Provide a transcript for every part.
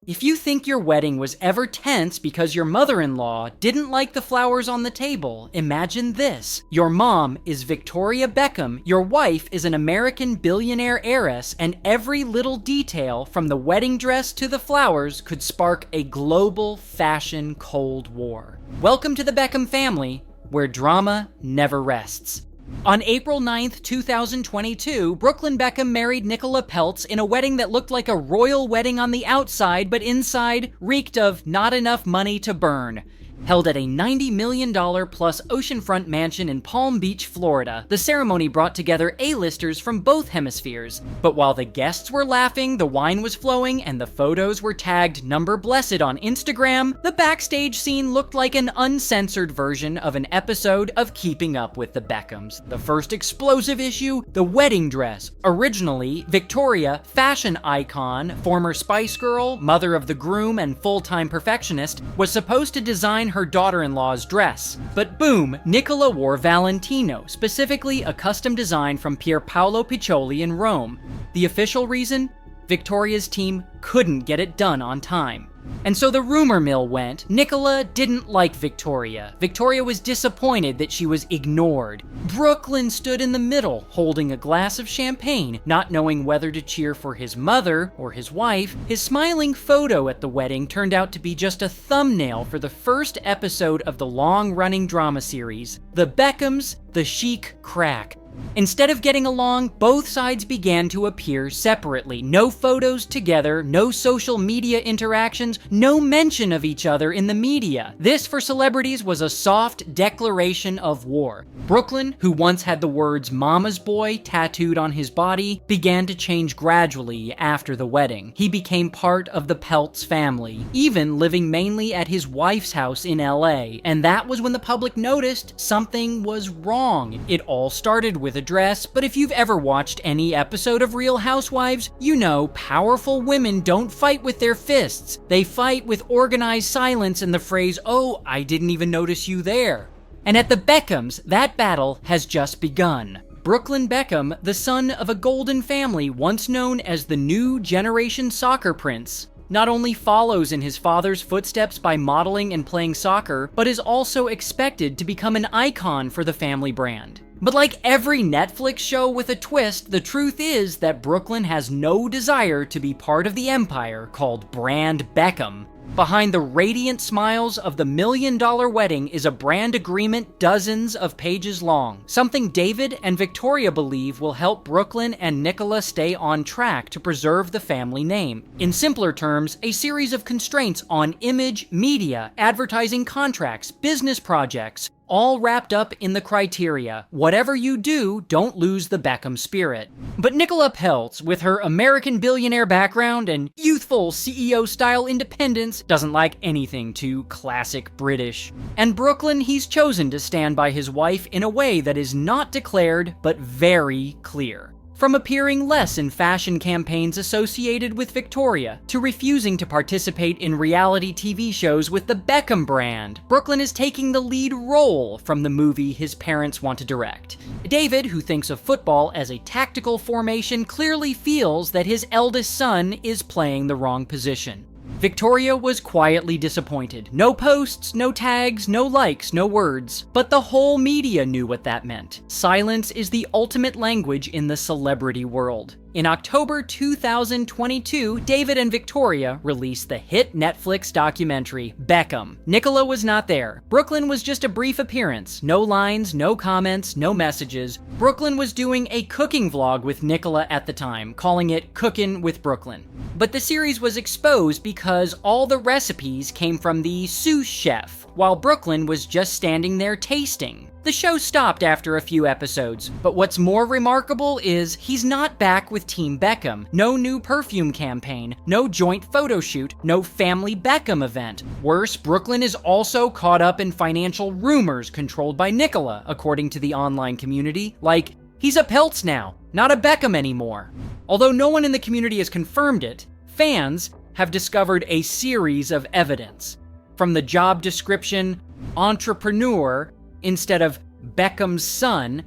If you think your wedding was ever tense because your mother-in-law didn't like the flowers on the table, imagine this. Your mom is Victoria Beckham, your wife is an American billionaire heiress, and every little detail from the wedding dress to the flowers could spark a global fashion Cold War. Welcome to the Beckham family, where drama never rests. On April 9th, 2022, Brooklyn Beckham married Nicola Peltz in a wedding that looked like a royal wedding on the outside, but inside reeked of not enough money to burn. Held at a $90 million plus oceanfront mansion in Palm Beach, Florida, the ceremony brought together A-listers from both hemispheres. But while the guests were laughing, the wine was flowing, and the photos were tagged number blessed on Instagram, the backstage scene looked like an uncensored version of an episode of Keeping Up with the Beckhams. The first explosive issue, the wedding dress. Originally, Victoria, fashion icon, former Spice Girl, mother of the groom, and full-time perfectionist, was supposed to design her daughter-in-law's dress. But boom, Nicola wore Valentino, specifically a custom design from Pier Paolo Piccioli in Rome. The official reason? Victoria's team couldn't get it done on time. And so the rumor mill went, Nicola didn't like Victoria. Victoria was disappointed that she was ignored. Brooklyn stood in the middle, holding a glass of champagne, not knowing whether to cheer for his mother or his wife. His smiling photo at the wedding turned out to be just a thumbnail for the first episode of the long-running drama series, The Beckhams, the Chic Crack. Instead of getting along, both sides began to appear separately. No photos together, no social media interactions, no mention of each other in the media. This, for celebrities, was a soft declaration of war. Brooklyn, who once had the words "Mama's Boy" tattooed on his body, began to change gradually after the wedding. He became part of the Peltz family, even living mainly at his wife's house in LA. And that was when the public noticed something was wrong. It all started with a dress, but if you've ever watched any episode of Real Housewives, you know powerful women don't fight with their fists. They fight with organized silence and the phrase, "Oh, I didn't even notice you there." And at the Beckhams, that battle has just begun. Brooklyn Beckham, the son of a golden family once known as the new generation soccer prince, not only follows in his father's footsteps by modeling and playing soccer, but is also expected to become an icon for the family brand. But like every Netflix show with a twist, the truth is that Brooklyn has no desire to be part of the empire called Brand Beckham. Behind the radiant smiles of the $1 million wedding is a brand agreement dozens of pages long, something David and Victoria believe will help Brooklyn and Nicola stay on track to preserve the family name. In simpler terms, a series of constraints on image, media, advertising contracts, business projects, all wrapped up in the criteria, whatever you do, don't lose the Beckham spirit. But Nicola Peltz, with her American billionaire background and youthful CEO-style independence, doesn't like anything too classic British. And Brooklyn, he's chosen to stand by his wife in a way that is not declared, but very clear. From appearing less in fashion campaigns associated with Victoria, to refusing to participate in reality TV shows with the Beckham brand, Brooklyn is taking the lead role from the movie his parents want to direct. David, who thinks of football as a tactical formation, clearly feels that his eldest son is playing the wrong position. Victoria was quietly disappointed. No posts, no tags, no likes, no words. But the whole media knew what that meant. Silence is the ultimate language in the celebrity world. In October 2022, David and Victoria released the hit Netflix documentary, Beckham. Nicola was not there. Brooklyn was just a brief appearance. No lines, no comments, no messages. Brooklyn was doing a cooking vlog with Nicola at the time, calling it Cookin' with Brooklyn. But the series was exposed because all the recipes came from the sous chef, while Brooklyn was just standing there tasting. The show stopped after a few episodes, but what's more remarkable is he's not back with Team Beckham. No new perfume campaign, no joint photo shoot, no family Beckham event. Worse, Brooklyn is also caught up in financial rumors controlled by Nicola, according to the online community, like, he's a Peltz now, not a Beckham anymore. Although no one in the community has confirmed it, fans have discovered a series of evidence. From the job description, entrepreneur, instead of Beckham's son,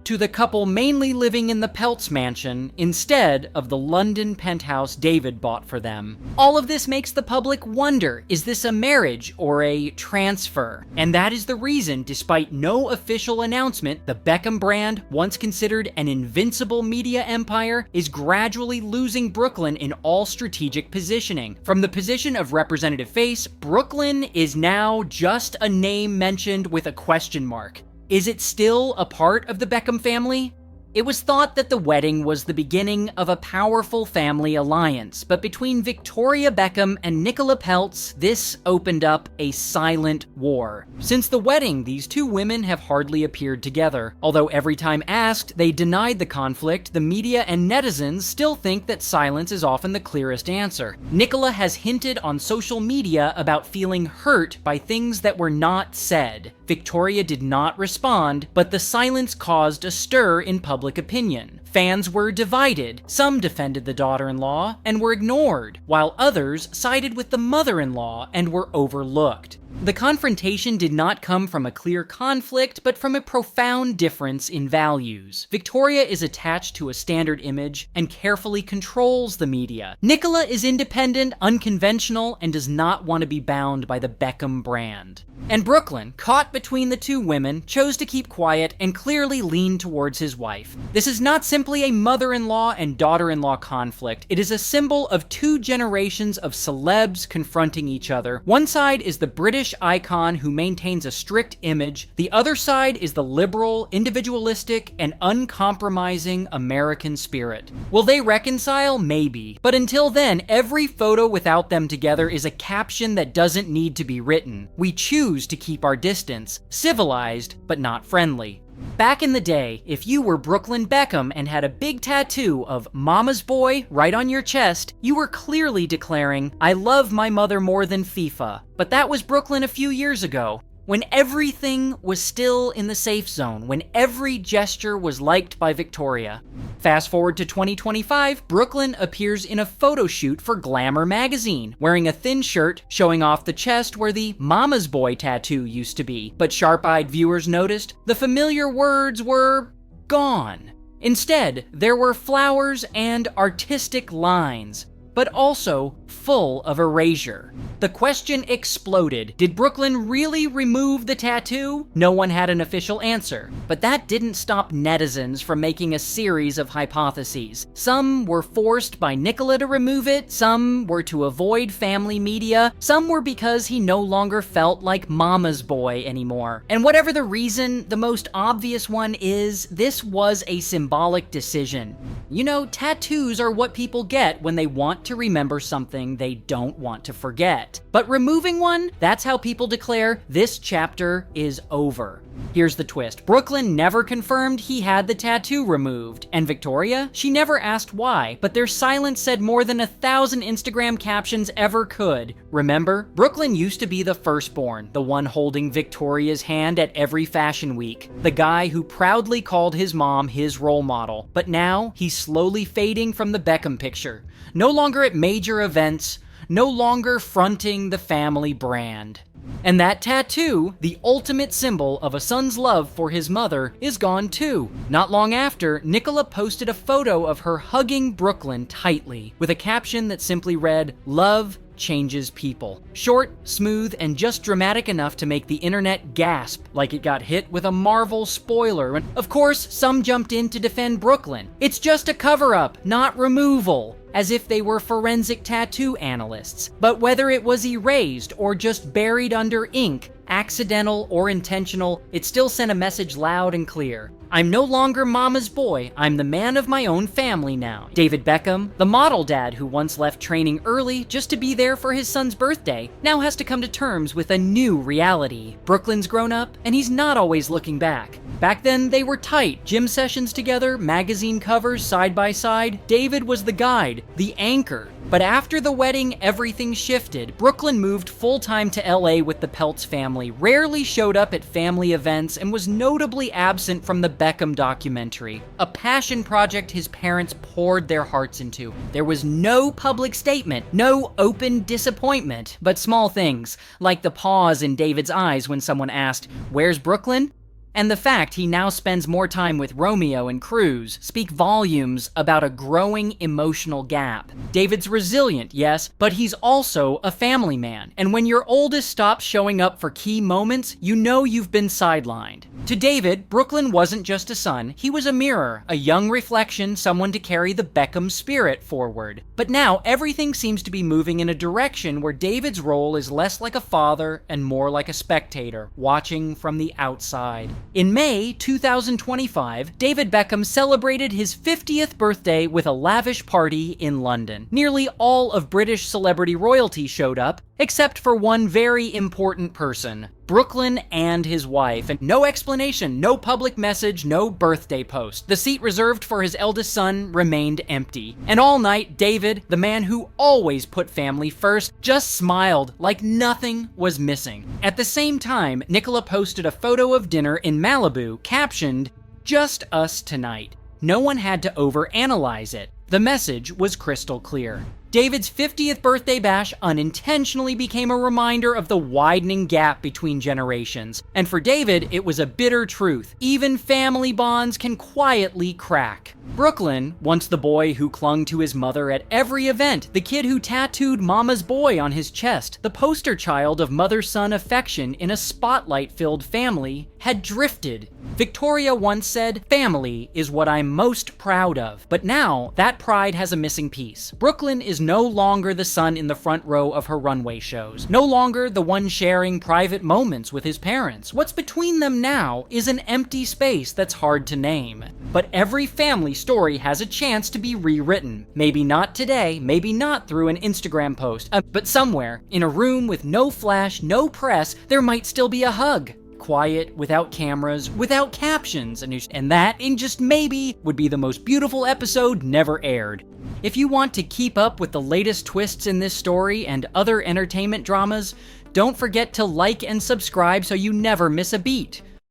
to the couple mainly living in the Peltz mansion instead of the London penthouse David bought for them. All of this makes the public wonder, is this a marriage or a transfer? And that is the reason, despite no official announcement, the Beckham brand, once considered an invincible media empire, is gradually losing Brooklyn in all strategic positioning. From the position of representative face, Brooklyn is now just a name mentioned with a question mark. Is it still a part of the Beckham family? It was thought that the wedding was the beginning of a powerful family alliance, but between Victoria Beckham and Nicola Peltz, this opened up a silent war. Since the wedding, these two women have hardly appeared together. Although every time asked, they denied the conflict, the media and netizens still think that silence is often the clearest answer. Nicola has hinted on social media about feeling hurt by things that were not said. Victoria did not respond, but the silence caused a stir in public opinion. Fans were divided. Some defended the daughter-in-law and were ignored, while others sided with the mother-in-law and were overlooked. The confrontation did not come from a clear conflict, but from a profound difference in values. Victoria is attached to a standard image and carefully controls the media. Nicola is independent, unconventional, and does not want to be bound by the Beckham brand. And Brooklyn, caught between the two women, chose to keep quiet and clearly lean towards his wife. This is not simply a mother-in-law and daughter-in-law conflict. It is a symbol of two generations of celebs confronting each other. One side is the British icon who maintains a strict image. The other side is the liberal, individualistic, and uncompromising American spirit. Will they reconcile? Maybe. But until then, every photo without them together is a caption that doesn't need to be written. We choose to keep our distance, civilized but not friendly. Back in the day, if you were Brooklyn Beckham and had a big tattoo of Mama's Boy right on your chest, you were clearly declaring, "I love my mother more than FIFA." But that was Brooklyn a few years ago, when everything was still in the safe zone, when every gesture was liked by Victoria. Fast forward to 2025, Brooklyn appears in a photo shoot for Glamour magazine, wearing a thin shirt showing off the chest where the Mama's Boy tattoo used to be. But sharp-eyed viewers noticed the familiar words were gone. Instead, there were flowers and artistic lines, but also full of erasure. The question exploded. Did Brooklyn really remove the tattoo? No one had an official answer, but that didn't stop netizens from making a series of hypotheses. Some were forced by Nicola to remove it, some were to avoid family media, some were because he no longer felt like Mama's Boy anymore. And whatever the reason, the most obvious one is this was a symbolic decision. You know, tattoos are what people get when they want to remember something they don't want to forget. But removing one, that's how people declare this chapter is over. Here's the twist. Brooklyn never confirmed he had the tattoo removed, and Victoria, she never asked why, but their silence said more than 1,000 Instagram captions ever could. Remember, Brooklyn used to be the firstborn, the one holding Victoria's hand at every fashion week, the guy who proudly called his mom his role model, but now he's slowly fading from the Beckham picture. No longer at major events, no longer fronting the family brand. And that tattoo, the ultimate symbol of a son's love for his mother, is gone too. Not long after, Nicola posted a photo of her hugging Brooklyn tightly, with a caption that simply read, "Love changes people." Short, smooth, and just dramatic enough to make the internet gasp like it got hit with a Marvel spoiler. And of course, some jumped in to defend Brooklyn. It's just a cover-up, not removal, as if they were forensic tattoo analysts. But whether it was erased or just buried under ink, accidental or intentional, it still sent a message loud and clear. I'm no longer Mama's Boy, I'm the man of my own family now. David Beckham, the model dad who once left training early just to be there for his son's birthday, now has to come to terms with a new reality. Brooklyn's grown up, and he's not always looking back. Back then, they were tight, gym sessions together, magazine covers side by side. David was the guide, the anchor. But after the wedding, everything shifted. Brooklyn moved full-time to LA with the Peltz family, rarely showed up at family events, and was notably absent from the Beckham documentary, a passion project his parents poured their hearts into. There was no public statement, no open disappointment, but small things, like the pause in David's eyes when someone asked, "Where's Brooklyn?" and the fact he now spends more time with Romeo and Cruz speak volumes about a growing emotional gap. David's resilient, yes, but he's also a family man, and when your oldest stops showing up for key moments, you know you've been sidelined. To David, Brooklyn wasn't just a son, he was a mirror, a young reflection, someone to carry the Beckham spirit forward. But now, everything seems to be moving in a direction where David's role is less like a father and more like a spectator, watching from the outside. In May 2025, David Beckham celebrated his 50th birthday with a lavish party in London. Nearly all of British celebrity royalty showed up, except for one very important person, Brooklyn and his wife, and no explanation, no public message, no birthday post. The seat reserved for his eldest son remained empty. And all night, David, the man who always put family first, just smiled like nothing was missing. At the same time, Nicola posted a photo of dinner in Malibu, captioned, "Just us tonight." No one had to overanalyze it. The message was crystal clear. David's 50th birthday bash unintentionally became a reminder of the widening gap between generations. And for David, it was a bitter truth. Even family bonds can quietly crack. Brooklyn, once the boy who clung to his mother at every event, the kid who tattooed Mama's boy on his chest, the poster child of mother-son affection in a spotlight-filled family, had drifted. Victoria once said, "Family is what I'm most proud of." But now, that pride has a missing piece. Brooklyn is no longer the son in the front row of her runway shows, no longer the one sharing private moments with his parents. What's between them now is an empty space that's hard to name. But every family story has a chance to be rewritten. Maybe not today, maybe not through an Instagram post, but somewhere, in a room with no flash, no press, there might still be a hug. Quiet, without cameras, without captions, and that, in just maybe, would be the most beautiful episode never aired. If you want to keep up with the latest twists in this story and other entertainment dramas, don't forget to like and subscribe so you never miss a beat.